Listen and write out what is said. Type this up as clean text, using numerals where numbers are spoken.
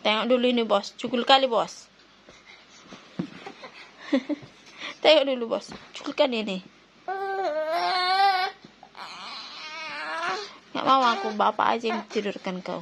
Tengok dulu ini bos, cukul kali bos. Tengok dulu bos, cukulkan ini. Nggak mau aku, bapak aja yang tidurkan kau.